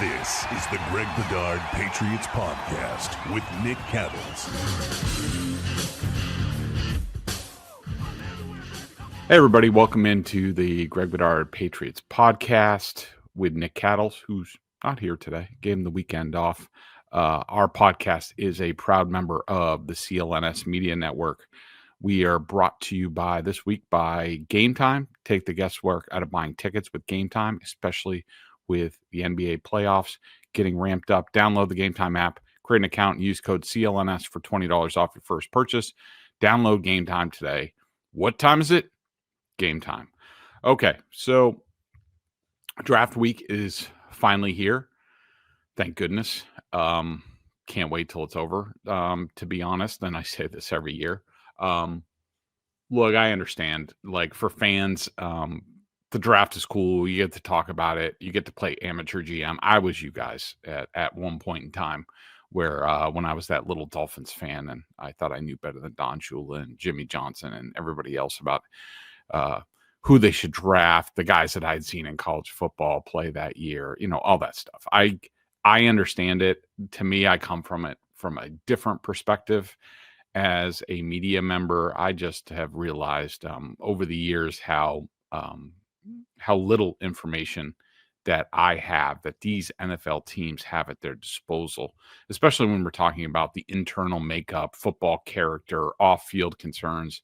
This is the Greg Bedard Patriots Podcast with Nick Caddles. Hey, everybody. Welcome into the Greg Bedard Patriots Podcast with Nick Caddles, who's not here today. Gave him the weekend off. Our podcast is a proud member of the CLNS Media Network. We are brought to you this week by Gametime. Take the guesswork out of buying tickets with Gametime, especially with the NBA playoffs getting ramped up. Download the Gametime app, create an account, and use code CLNS for $20 off your first purchase. Download Gametime today. What time is it? Gametime. Okay, so draft week is finally here. Thank goodness. Can't wait till it's over, to be honest. And I say this every year. Look, I understand. Like, for fans, the draft is cool. You get to talk about it. You get to play amateur GM. I was you guys at one point in time where when I was that little Dolphins fan and I thought I knew better than Don Shula and Jimmy Johnson and everybody else about who they should draft, the guys that I'd seen in college football play that year, all that stuff. I understand it. To me, I come from it from a different perspective. As a media member, I just have realized over the years how little information that I have, that these NFL teams have at their disposal, especially when we're talking about the internal makeup, football character, off-field concerns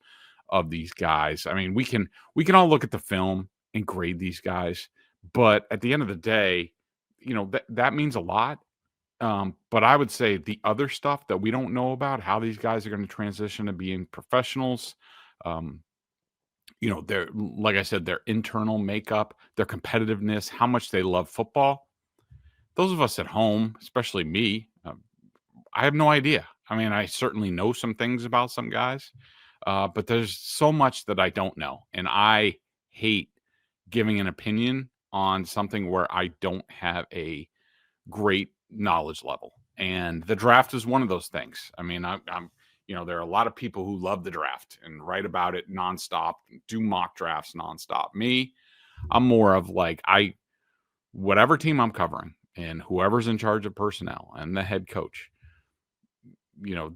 of these guys. I mean, we can all look at the film and grade these guys, but at the end of the day, that means a lot. But I would say the other stuff that we don't know about, how these guys are going to transition to being professionals, their, like I said, their internal makeup, their competitiveness, how much they love football. Those of us at home, especially me, I have no idea. I mean, I certainly know some things about some guys, but there's so much that I don't know. And I hate giving an opinion on something where I don't have a great knowledge level. And the draft is one of those things. I mean, I'm there are a lot of people who love the draft and write about it nonstop, do mock drafts nonstop. Me, I'm more of like, whatever team I'm covering and whoever's in charge of personnel and the head coach,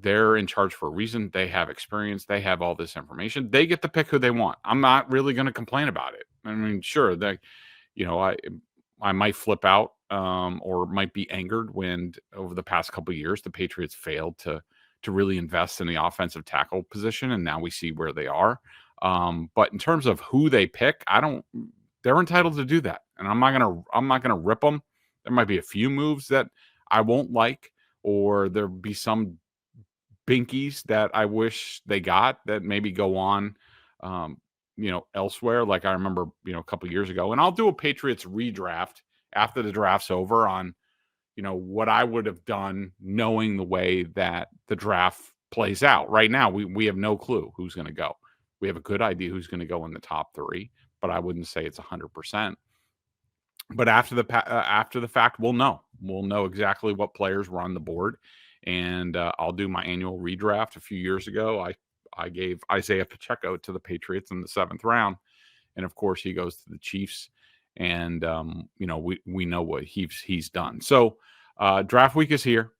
they're in charge for a reason. They have experience. They have all this information. They get to pick who they want. I'm not really going to complain about it. I mean, sure, I might flip out or might be angered when over the past couple of years, the Patriots failed to really invest in the offensive tackle position. And now we see where they are. But in terms of who they pick, they're entitled to do that. And I'm not going to rip them. There might be a few moves that I won't like, or there'll be some binkies that I wish they got that maybe go on, elsewhere. Like I remember, a couple of years ago, and I'll do a Patriots redraft after the draft's over on, what I would have done knowing the way that the draft plays out. Right now, we have no clue who's going to go. We have a good idea who's going to go in the top three, but I wouldn't say it's 100%. But after the fact, we'll know. We'll know exactly what players were on the board. And I'll do my annual redraft. A few years ago, I gave Isaiah Pacheco to the Patriots in the 7th round. And, of course, he goes to the Chiefs. And, we know what he's done. So draft week is here.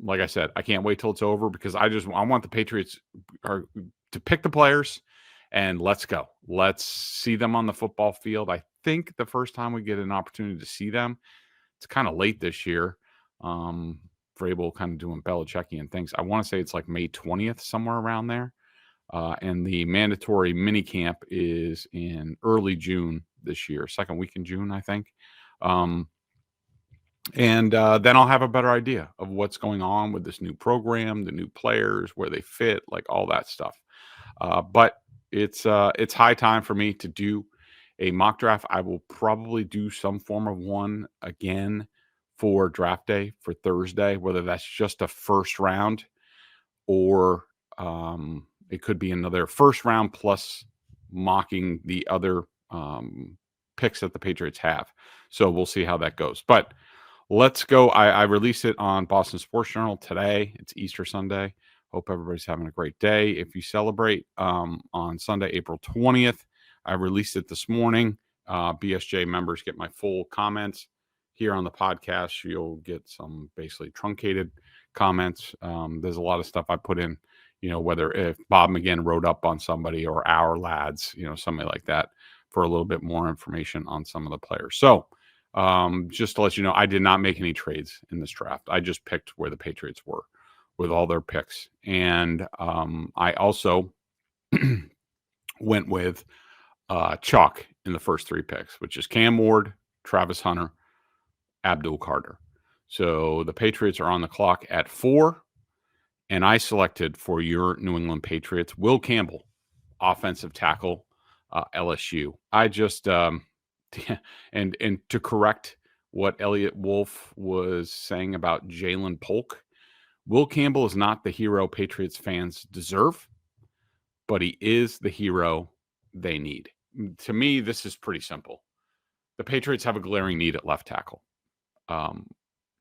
Like I said, I can't wait till it's over because I want the Patriots to pick the players and let's go. Let's see them on the football field. I think the first time we get an opportunity to see them, it's kind of late this year. Vrabel kind of doing Belichickian things. I want to say it's like May 20th, somewhere around there. And the mandatory mini camp is in early June this year, second week in June, I think. And then I'll have a better idea of what's going on with this new program, the new players, where they fit, like all that stuff. But it's high time for me to do a mock draft. I will probably do some form of one again for draft day for Thursday, whether that's just a first round or it could be another first round plus mocking the other picks that the Patriots have. So we'll see how that goes. But let's go. I released it on Boston Sports Journal today. It's Easter Sunday. Hope everybody's having a great day. If you celebrate on Sunday, April 20th, I released it this morning. BSJ members get my full comments. here on the podcast, you'll get some basically truncated comments. There's a lot of stuff I put in, whether if Bob McGinn wrote up on somebody or our lads, somebody like that, for a little bit more information on some of the players. So just to let you know, I did not make any trades in this draft. I just picked where the Patriots were with all their picks. And I also went with chalk in the first 3 picks, which is Cam Ward, Travis Hunter, Abdul Carter. So the Patriots are on the clock at 4, and I selected for your New England Patriots Will Campbell, offensive tackle, LSU. I just and to correct what Elliot Wolf was saying about Jalen Polk, Will Campbell is not the hero Patriots fans deserve, but he is the hero they need. To me, this is pretty simple. The Patriots have a glaring need at left tackle.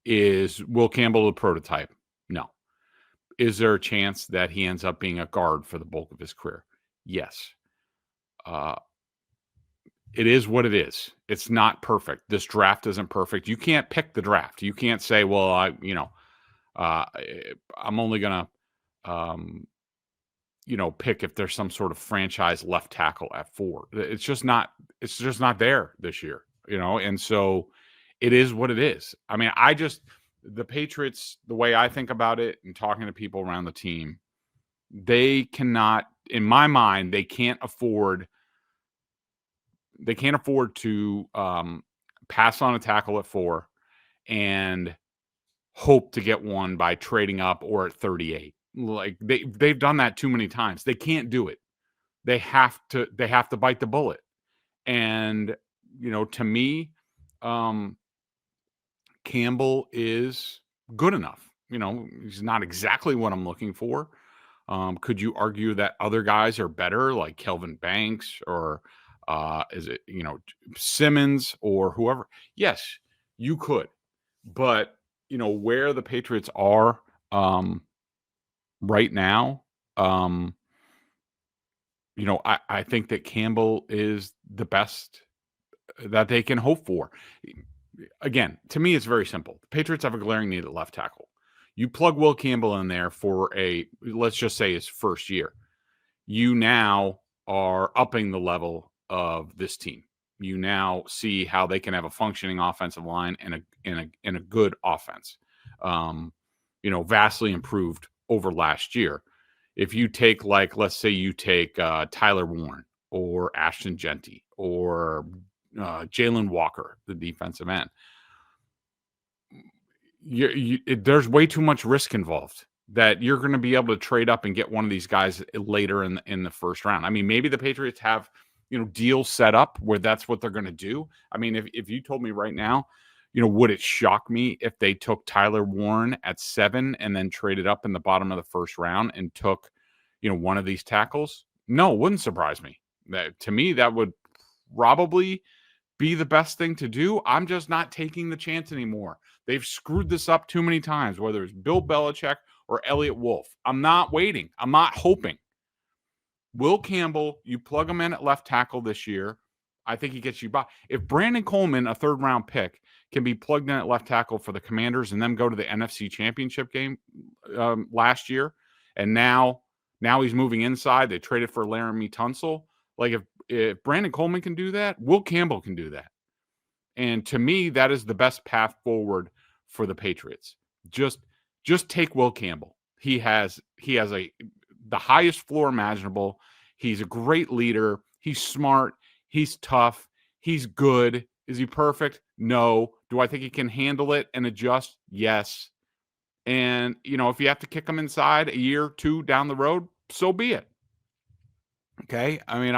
Is Will Campbell the prototype? No. Is there a chance that he ends up being a guard for the bulk of his career? Yes. It is what it is. It's not perfect. This draft isn't perfect. You can't pick the draft. You can't say, well, I'm only going to, pick if there's some sort of franchise left tackle at 4. It's just not there this year, and so it is what it is. I mean, the Patriots, the way I think about it and talking to people around the team, they cannot, in my mind, they can't afford to pass on a tackle at 4 and hope to get one by trading up or at 38. Like they've done that too many times. They can't do it. They have to bite the bullet. And, to me, Campbell is good enough. He's not exactly what I'm looking for. Could you argue that other guys are better, like Kelvin Banks or is it, Simmons or whoever? Yes, you could. But, where the Patriots are right now, I think that Campbell is the best that they can hope for. Again, to me, it's very simple. The Patriots have a glaring need at left tackle. You plug Will Campbell in there for let's just say his first year. You now are upping the level of this team. You now see how they can have a functioning offensive line and a good offense. Vastly improved over last year. If you take, let's say you take Tyler Warren or Ashton Genty or Jalen Walker, the defensive end, there's way too much risk involved that you're going to be able to trade up and get one of these guys later in the first round. I mean, maybe the Patriots have, deals set up where that's what they're going to do. I mean, if you told me right now, would it shock me if they took Tyler Warren at 7 and then traded up in the bottom of the first round and took, one of these tackles? No, it wouldn't surprise me. To me, that would probably be the best thing to do. I'm just not taking the chance anymore. They've screwed this up too many times, whether it's Bill Belichick or Elliot Wolf. I'm not waiting. I'm not hoping. Will Campbell, you plug him in at left tackle this year, I think he gets you by. If Brandon Coleman, a 3rd-round pick, can be plugged in at left tackle for the Commanders and then go to the NFC Championship game last year, and now he's moving inside. They traded for Laramie Tunsil. Like, if Brandon Coleman can do that, Will Campbell can do that. And to me, that is the best path forward for the Patriots. Just take Will Campbell. He has the highest floor imaginable. He's a great leader. He's smart. He's tough. He's good. Is he perfect? No. Do I think he can handle it and adjust? Yes. And, if you have to kick him inside a year or 2 down the road, so be it. Okay? I mean,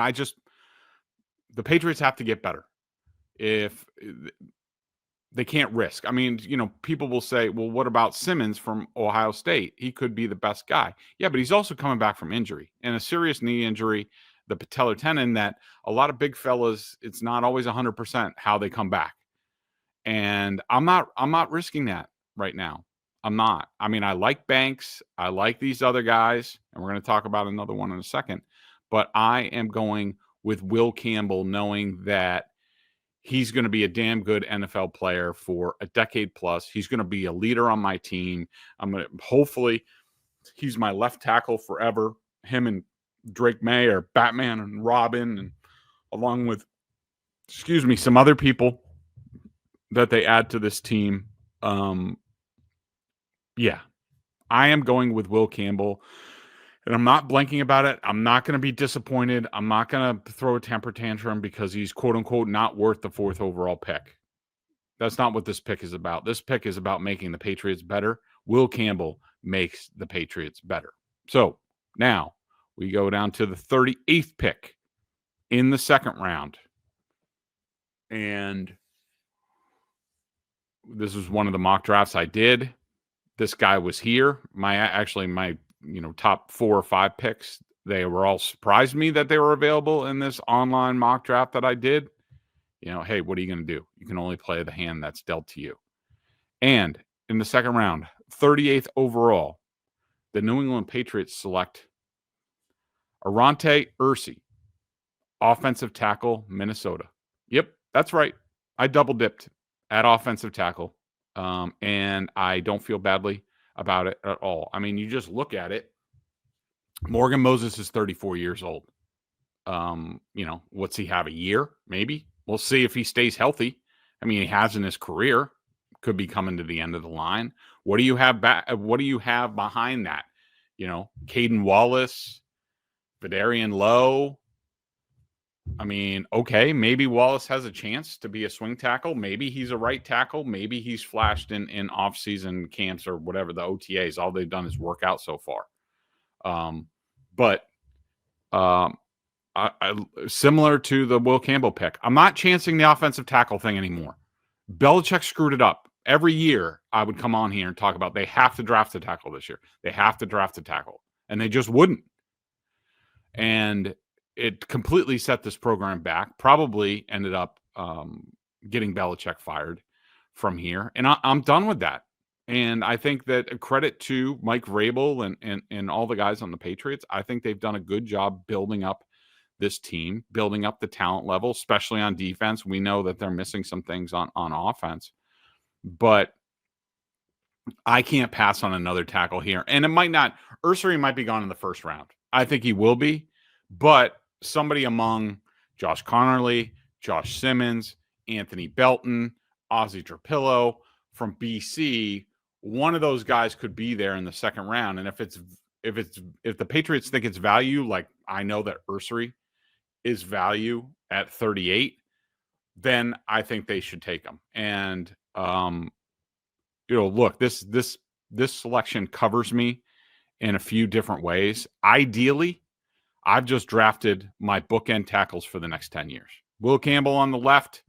the Patriots have to get better. If they can't risk. I mean, people will say, well, what about Simmons from Ohio State? He could be the best guy. Yeah, but he's also coming back from injury, and a serious knee injury, the patellar tendon, that a lot of big fellas, it's not always 100% how they come back. And I'm not risking that right now. I'm not. I mean, I like Banks. I like these other guys, and we're going to talk about another one in a second. But I am going with Will Campbell, knowing that He's going to be a damn good NFL player for a decade plus. He's going to be a leader on my team. Hopefully, he's my left tackle forever. Him and Drake May are Batman and Robin, and along with, some other people that they add to this team. Yeah, I am going with Will Campbell, and I'm not blanking about it. I'm not going to be disappointed. I'm not going to throw a temper tantrum because he's quote unquote not worth the 4th overall pick. That's not what this pick is about. This pick is about making the Patriots better. Will Campbell makes the Patriots better. So now we go down to the 38th pick in the 2nd round. And this was one of the mock drafts I did. This guy was here. My top 4 or 5 picks, they were all surprised me that they were available in this online mock draft that I did. Hey, what are you going to do? You can only play the hand that's dealt to you. And in the 2nd round, 38th overall, the New England Patriots select Aireontae Ersery, offensive tackle, Minnesota. Yep, that's right. I double dipped at offensive tackle, and I don't feel badly about it at all. I mean, you just look at it. Morgan Moses is 34 years old. What's he have, a year? Maybe. We'll see if he stays healthy. I mean, he has in his career. Could be coming to the end of the line. What do you have What do you have behind that? Caden Wallace, Vidarian Lowe. I mean, okay, maybe Wallace has a chance to be a swing tackle. Maybe he's a right tackle. Maybe he's flashed in off-season camps or whatever, the OTAs. All they've done is work out so far. Similar to the Will Campbell pick, I'm not chancing the offensive tackle thing anymore. Belichick screwed it up. Every year I would come on here and talk about they have to draft a tackle this year. They have to draft a tackle. And they just wouldn't. And it completely set this program back. Probably ended up getting Belichick fired from here. And I'm done with that. And I think that a credit to Mike Vrabel and all the guys on the Patriots. I think they've done a good job building up this team, building up the talent level, especially on defense. We know that they're missing some things on offense. But I can't pass on another tackle here. And it might not. Ersery might be gone in the 1st round. I think he will be. But somebody among Josh Connerly, Josh Simmons, Anthony Belton, Ozzie Trapillo from BC, one of those guys could be there in the 2nd round. And if the Patriots think it's value, like I know that Ersery is value at 38, then I think they should take him. And look, this selection covers me in a few different ways. Ideally, I've just drafted my bookend tackles for the next 10 years. Will Campbell on the left,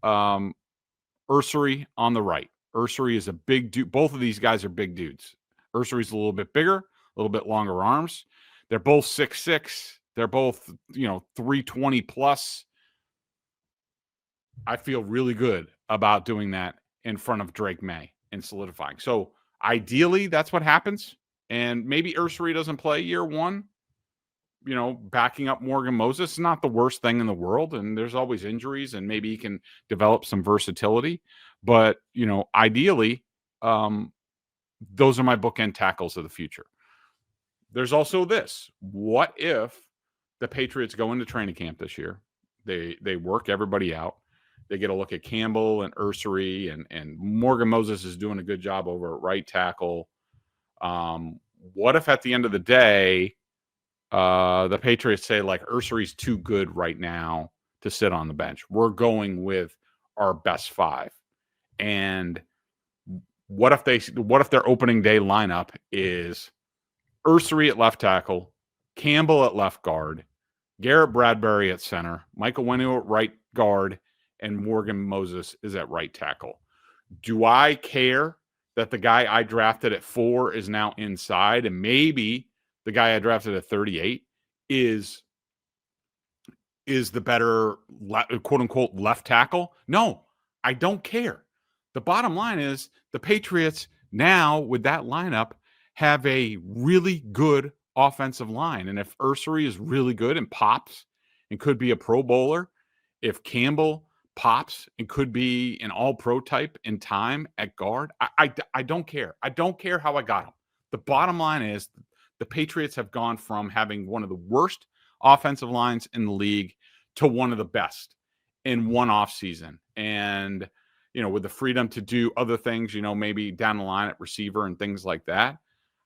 Ersery on the right. Ersery is a big dude. Both of these guys are big dudes. Ersery's a little bit bigger, a little bit longer arms. They're both 6'6". They're both, 320 plus. I feel really good about doing that in front of Drake May and solidifying. So ideally, that's what happens. And maybe Ersery doesn't play year 1. Backing up Morgan Moses is not the worst thing in the world. And there's always injuries, and maybe he can develop some versatility. But, ideally, those are my bookend tackles of the future. There's also this. What if the Patriots go into training camp this year? They work everybody out. They get a look at Campbell and Ersery, and Morgan Moses is doing a good job over at right tackle. What if at the end of the day, the Patriots say, like, Ersery's too good right now to sit on the bench. We're going with our best 5. And what if their opening day lineup is Ersery at left tackle, Campbell at left guard, Garrett Bradbury at center, Michael Wenu at right guard, and Morgan Moses is at right tackle? Do I care that the guy I drafted at 4 is now inside, and maybe the guy I drafted at 38 is the better quote unquote left tackle? No, I don't care. The bottom line is the Patriots now with that lineup have a really good offensive line. And if Ersery is really good and pops and could be a Pro Bowler, if Campbell pops and could be an all-pro type in time at guard, I don't care. I don't care how I got him. The bottom line is the Patriots have gone from having one of the worst offensive lines in the league to one of the best in one offseason. And, with the freedom to do other things, maybe down the line at receiver and things like that,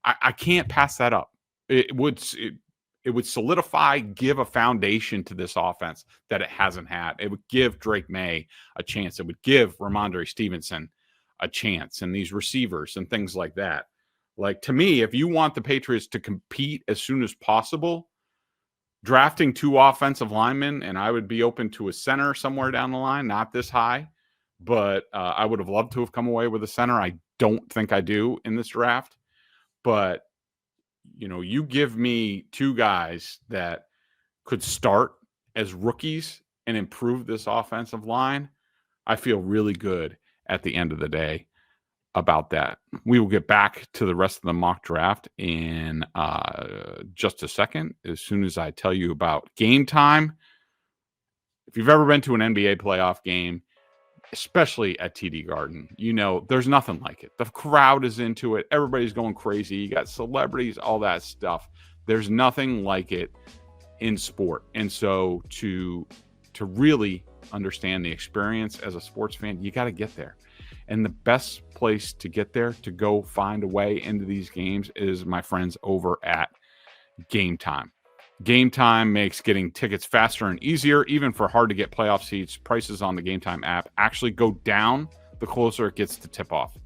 I can't pass that up. It would solidify, give a foundation to this offense that it hasn't had. It would give Drake May a chance. It would give Ramondre Stevenson a chance, and these receivers and things like that. Like, to me, if you want the Patriots to compete as soon as possible, drafting 2 offensive linemen, and I would be open to a center somewhere down the line, not this high, but I would have loved to have come away with a center. I don't think I do in this draft, but you give me 2 guys that could start as rookies and improve this offensive line, I feel really good at the end of the day about that. We will get back to the rest of the mock draft in just a second, as soon as I tell you about Gametime. If you've ever been to an NBA playoff game, especially at TD Garden, there's nothing like it. The crowd is into it. Everybody's going crazy. You got celebrities, all that stuff. There's nothing like it in sport. And so to really understand the experience as a sports fan, you got to get there. And the best place to get there, to go find a way into these games, is my friends over at Gametime. Gametime makes getting tickets faster and easier, even for hard-to-get playoff seats. Prices on the Gametime app actually go down the closer it gets to tip-off.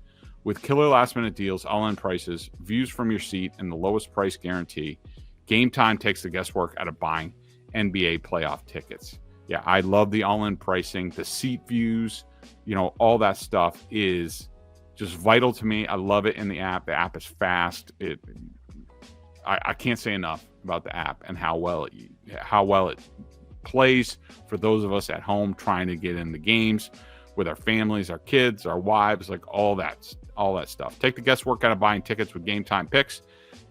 With killer last-minute deals, all-in prices, views from your seat, and the lowest price guarantee, Gametime takes the guesswork out of buying NBA playoff tickets. Yeah, I love the all-in pricing, the seat views, all that stuff is just vital to me. I love it in the app. The app is fast. I can't say enough about the app and how well it plays for those of us at home trying to get in the games with our families, our kids, our wives, like all that stuff. Take the guesswork out of buying tickets with Gametime Picks.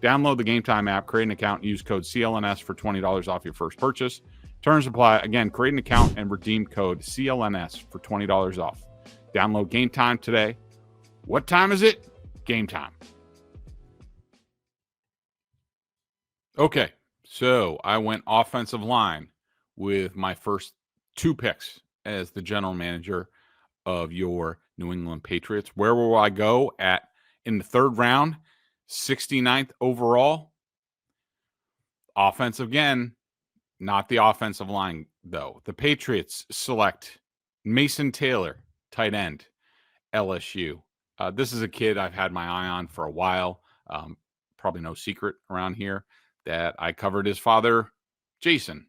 Download the Gametime app, create an account, and use code CLNS for $20 off your first purchase. Terms apply. Again, create an account and redeem code CLNS for $20 off. Download Gametime today. What time is it? Gametime. Okay, so I went offensive line with my first 2 picks as the general manager of your New England Patriots. Where will I go in the 3rd round, 69th overall? Offense again, not the offensive line, though. The Patriots select Mason Taylor, tight end, LSU. This is a kid I've had my eye on for a while. Probably no secret around here that I covered his father, Jason,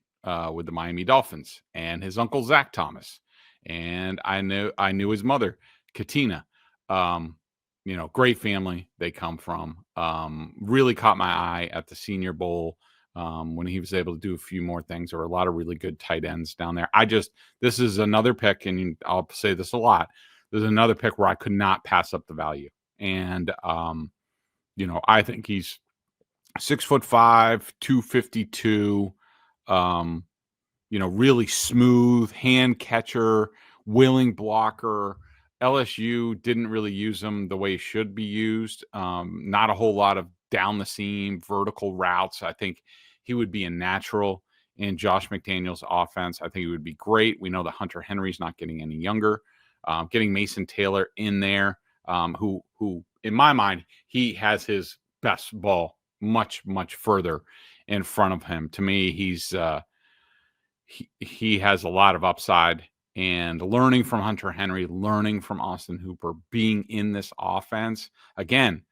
with the Miami Dolphins, and his uncle, Zach Thomas. And I knew his mother, Katina. Great family they come from. Really caught my eye at the Senior Bowl when he was able to do a few more things. There were a lot of really good tight ends down there. This is another pick, and I'll say this a lot. There's another pick where I could not pass up the value. And, I think he's 6'5", 252, really smooth, hand catcher, willing blocker. LSU didn't really use him the way he should be used. Not a whole lot of down the seam, vertical routes. I think he would be a natural in Josh McDaniels' offense. I think he would be great. We know that Hunter Henry's not getting any younger. Getting Mason Taylor in there, who in my mind, he has his best ball much, much further in front of him. To me, he has a lot of upside, and learning from Hunter Henry, learning from Austin Hooper, being in this offense. Again,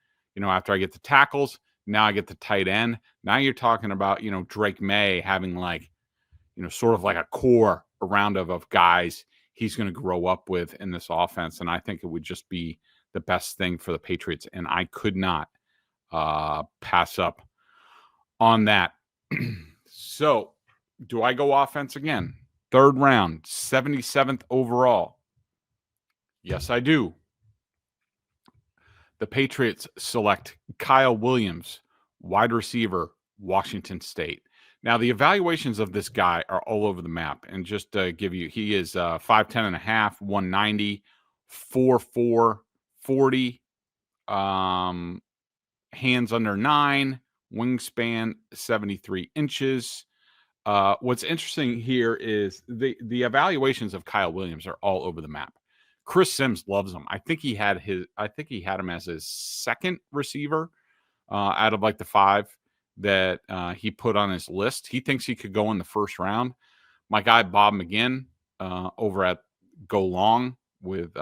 after I get the tackles, now I get the tight end. Now you're talking about, Drake May having sort of like a core around of guys he's going to grow up with in this offense. And I think it would just be the best thing for the Patriots. And I could not pass up on that. So do I go offense again? 3rd round, 77th overall. Yes, I do. The Patriots select Kyle Williams, wide receiver, Washington State. Now, the evaluations of this guy are all over the map. And just to give you, he is 5'10 and a half, 190, 4'4", 40, hands under 9, wingspan 73 inches. What's interesting here is the evaluations of Kyle Williams are all over the map. Chris Sims loves him. I think he had him as his second receiver out of like the 5 that he put on his list. He thinks he could go in the first round. My guy Bob McGinn over at Go Long with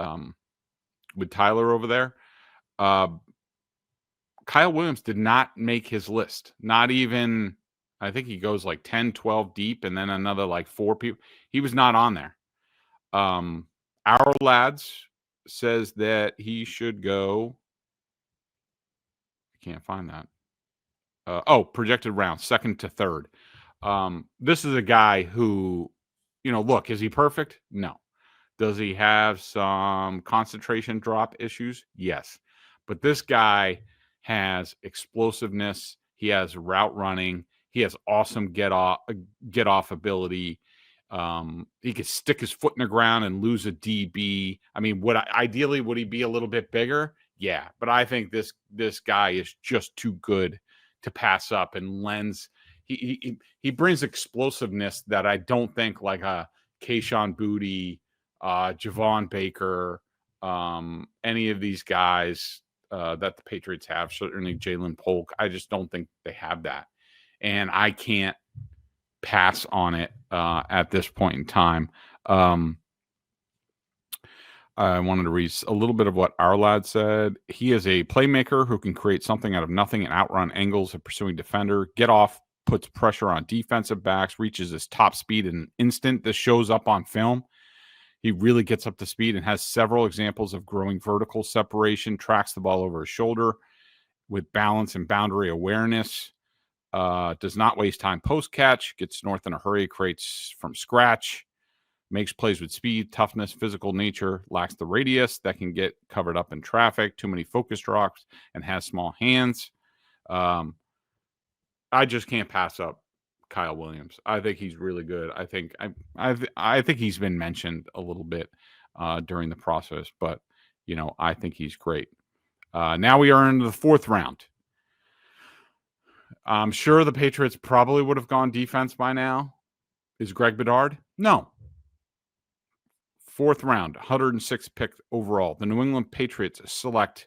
Tyler over there. Kyle Williams did not make his list. Not even, I think he goes like 10, 12 deep and then another like 4 people. He was not on there. Our lads says that he should go. I can't find that. Projected round, 2nd to 3rd. This is a guy who, look, is he perfect? No. Does he have some concentration drop issues? Yes. But this guy has explosiveness. He has route running. He has awesome get off ability. He could stick his foot in the ground and lose a DB. I mean, ideally would he be a little bit bigger? Yeah, but I think this guy is just too good to pass up and lends. He brings explosiveness that I don't think like a Kayshon Boutte, Javon Baker, any of these guys that the Patriots have, certainly Jalen Polk. I just don't think they have that. And I can't pass on it at this point in time. I wanted to read a little bit of what our lad said. He is a playmaker who can create something out of nothing and outrun angles of pursuing defender, get off, puts pressure on defensive backs, reaches his top speed in an instant. This shows up on film. He really gets up to speed and has several examples of growing vertical separation, tracks the ball over his shoulder with balance and boundary awareness, does not waste time post-catch, gets north in a hurry, creates from scratch, makes plays with speed, toughness, physical nature, lacks the radius that can get covered up in traffic, too many focus drops, and has small hands. I just can't pass up Kyle Williams. I think he's really good. I think he's been mentioned a little bit during the process, but I think he's great. Now we are into the 4th round. I'm sure the Patriots probably would have gone defense by now. Is Greg Bedard? No. 4th round, 106th pick overall. The New England Patriots select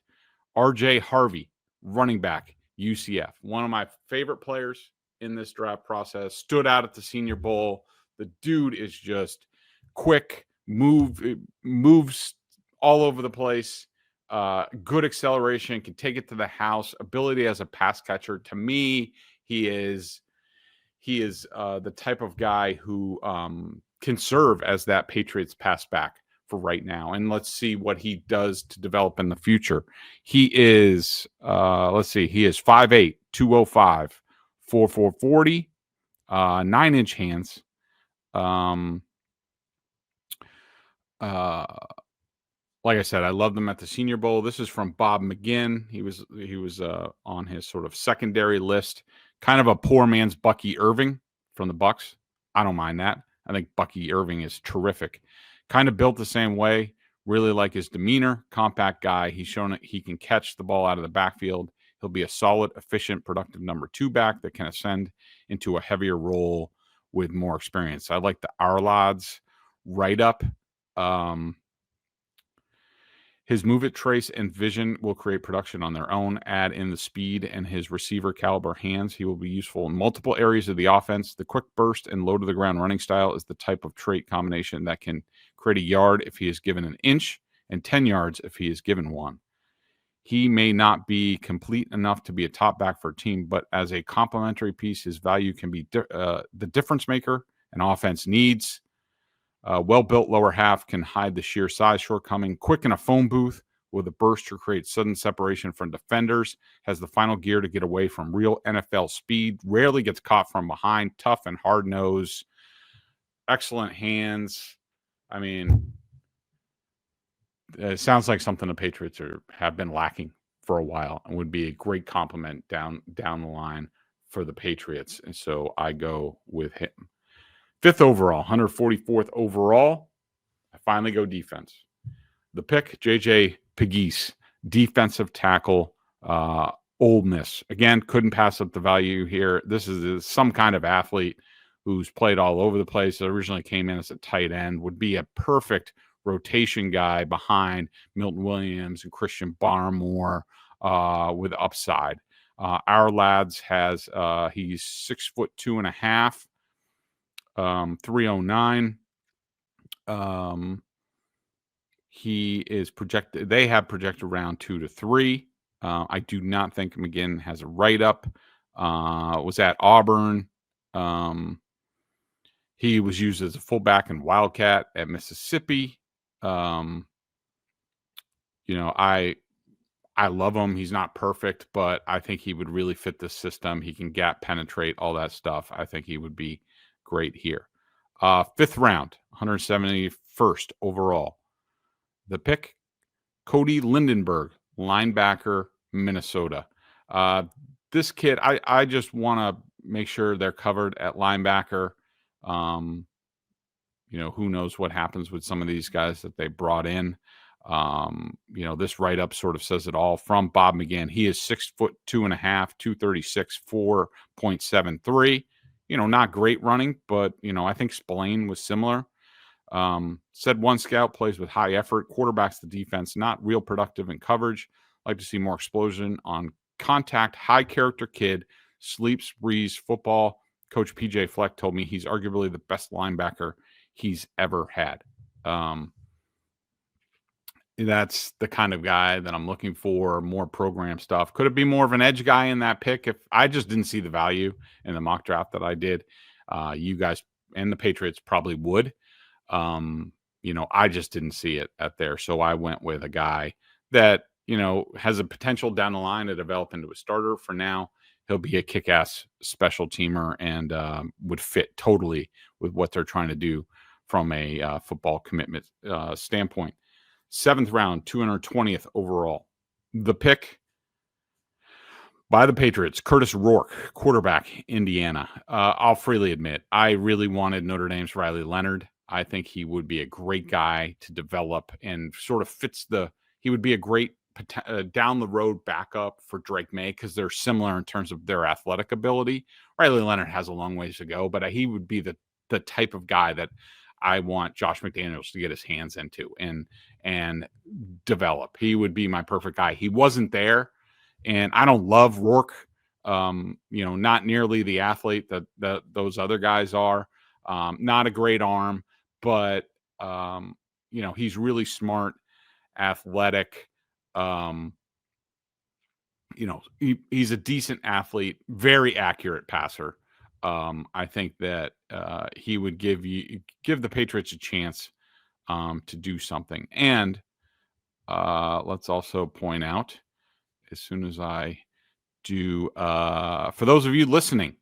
R.J. Harvey, running back, UCF. One of my favorite players in this draft process. Stood out at the Senior Bowl. The dude is just quick, moves all over the place. Good acceleration, can take it to the house. Ability as a pass catcher. To me, he is the type of guy who can serve as that Patriots pass back for right now. And let's see what he does to develop in the future. He is, he is 5'8", 205, 4'40", 9-inch hands. Like I said, I love them at the Senior Bowl. This is from Bob McGinn. He was on his sort of secondary list. Kind of a poor man's Bucky Irving from the Bucs. I don't mind that. I think Bucky Irving is terrific. Kind of built the same way. Really like his demeanor. Compact guy. He's shown that he can catch the ball out of the backfield. He'll be a solid, efficient, productive number 2 back that can ascend into a heavier role with more experience. I like the Arlad's write-up. His move it, trace, and vision will create production on their own. Add in the speed and his receiver caliber hands. He will be useful in multiple areas of the offense. The quick burst and low to the ground running style is the type of trait combination that can create a yard if he is given an inch and 10 yards if he is given 1. He may not be complete enough to be a top back for a team, but as a complementary piece, his value can be the difference maker an offense needs. Well-built lower half can hide the sheer size shortcoming. Quick in a phone booth with a burst to create sudden separation from defenders. Has the final gear to get away from real NFL speed. Rarely gets caught from behind. Tough and hard nose. Excellent hands. I mean, it sounds like something the Patriots have been lacking for a while and would be a great compliment down the line for the Patriots. And so I go with him. 5th overall, 144th overall. I finally go defense. The pick, J.J. Pegues, defensive tackle, Ole Miss. Again, couldn't pass up the value here. This is some kind of athlete who's played all over the place. Originally came in as a tight end, would be a perfect rotation guy behind Milton Williams and Christian Barmore with upside. Our lads has he's 6'2.5", 309. He is projected. They have projected around 2 to 3. I do not think McGinn has a write-up. Was at Auburn. He was used as a fullback and wildcat at Mississippi. I love him. He's not perfect, but I think he would really fit the system. He can gap penetrate, all that stuff. I think he would be great here. 5th round, 171st overall. The pick, Cody Lindenberg, linebacker, Minnesota. This kid, I just want to make sure they're covered at linebacker. Who knows what happens with some of these guys that they brought in. This write-up sort of says it all. From Bob McGinn, he is 6'2.5", 236, 4.73. Not great running, but I think Spillane was similar. Said one scout plays with high effort, quarterbacks the defense, not real productive in coverage. Like to see more explosion on contact, high character kid, sleeps, breeze, football. Coach PJ Fleck told me he's arguably the best linebacker he's ever had. That's the kind of guy that I'm looking for, more program stuff. Could it be more of an edge guy in that pick? If I just didn't see the value in the mock draft that I did, you guys and the Patriots probably would. I just didn't see it at there. So I went with a guy that, has a potential down the line to develop into a starter. For now, he'll be a kick-ass special teamer and would fit totally with what they're trying to do from a football commitment standpoint. 7th round, 220th overall. The pick by the Patriots, Kurtis Rourke, quarterback, Indiana. I'll freely admit, I really wanted Notre Dame's Riley Leonard. I think he would be a great guy to develop and sort of he would be a great down the road backup for Drake May because they're similar in terms of their athletic ability. Riley Leonard has a long ways to go, but he would be the type of guy that I want Josh McDaniels to get his hands into and develop. He would be my perfect guy. He wasn't there, and I don't love Rourke. Not nearly the athlete that those other guys are. Not a great arm, but he's really smart, athletic. He's a decent athlete, very accurate passer. I think that he would give the Patriots a chance to do something. And let's also point out, as soon as I do, for those of you listening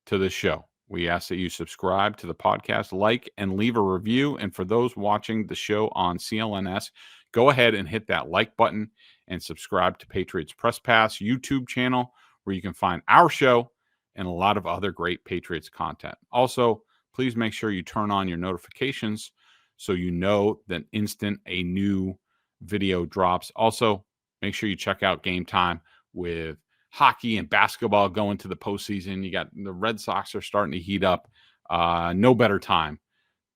to this show, we ask that you subscribe to the podcast, like, and leave a review. And for those watching the show on CLNS, go ahead and hit that like button and subscribe to Patriots Press Pass YouTube channel, where you can find our show and a lot of other great Patriots content. Also, please make sure you turn on your notifications so you know that instant a new video drops. Also, make sure you check out Gametime with hockey and basketball going to the postseason. You got the Red Sox are starting to heat up. No better time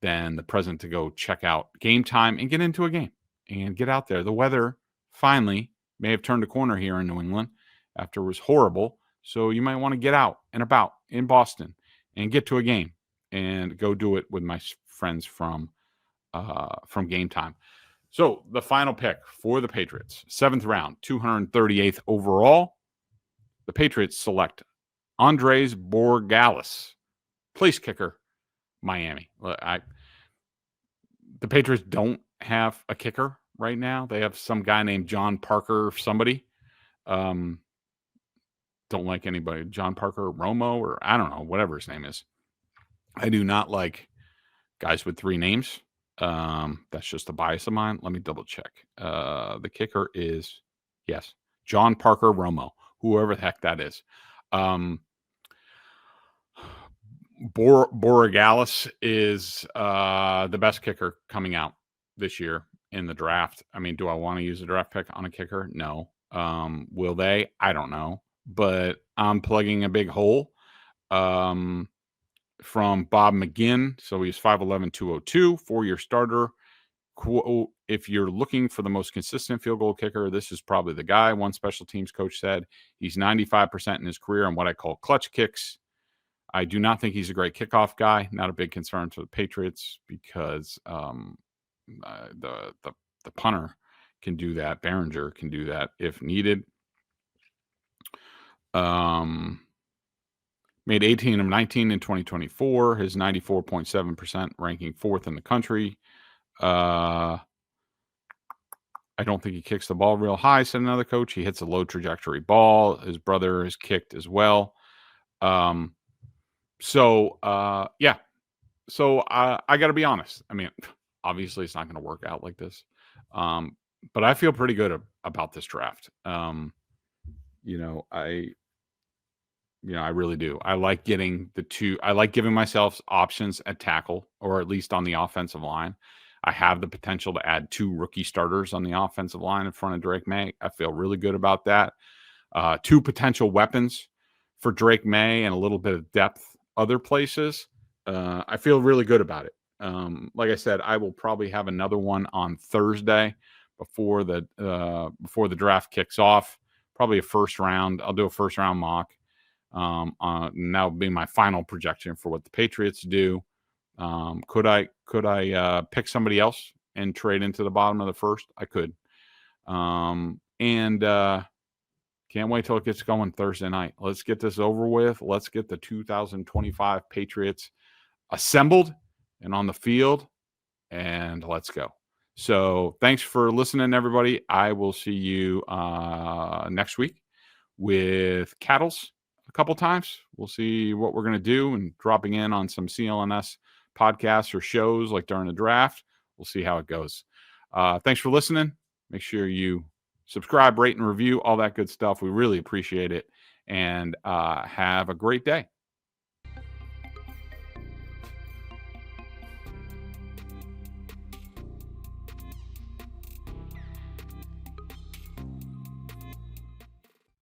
than the present to go check out Gametime and get into a game and get out there. The weather finally may have turned a corner here in New England after it was horrible. So you might want to get out and about in Boston and get to a game and go do it with my friends from Gametime. So the final pick for the Patriots, 7th round, 238th overall. The Patriots select Andres Borregales, place kicker, Miami. The Patriots don't have a kicker right now. They have some guy named John Parker or somebody. Don't like anybody. John Parker Romo, or I don't know, whatever his name is. I do not like guys with 3 names. That's just a bias of mine. Let me double check. The kicker is, yes, John Parker Romo, whoever the heck that is. Borregales is the best kicker coming out this year in the draft. I mean, do I want to use a draft pick on a kicker? No. Will they? I don't know. But I'm plugging a big hole from Bob McGinn. So he's 5'11", 202, 4-year starter. Quote, if you're looking for the most consistent field goal kicker, this is probably the guy. One special teams coach said he's 95% in his career on what I call clutch kicks. I do not think he's a great kickoff guy. Not a big concern for the Patriots because the punter can do that. Behringer can do that if needed. Made 18 of 19 in 2024. His 94.7% ranking 4th in the country. I don't think he kicks the ball real high, said another coach. He hits a low trajectory ball. His brother is kicked as well. So I got to be honest. I mean, obviously it's not going to work out like this. But I feel pretty good about this draft. I really do. I like getting I like giving myself options at tackle, or at least on the offensive line. I have the potential to add 2 rookie starters on the offensive line in front of Drake May. I feel really good about that. 2 potential weapons for Drake May and a little bit of depth other places. I feel really good about it. Like I said, I will probably have another one on Thursday before the draft kicks off. Probably a first round. I'll do a first round mock. And that will be my final projection for what the Patriots do. Could I pick somebody else and trade into the bottom of the first? I could. Can't wait till it gets going Thursday night. Let's get this over with. Let's get the 2025 Patriots assembled and on the field, and let's go. So thanks for listening, everybody. I will see you next week with Cattles a couple times. We'll see what we're going to do and dropping in on some CLNS podcasts or shows like during the draft. We'll see how it goes. Thanks for listening. Make sure you subscribe, rate, and review, all that good stuff. We really appreciate it. And have a great day.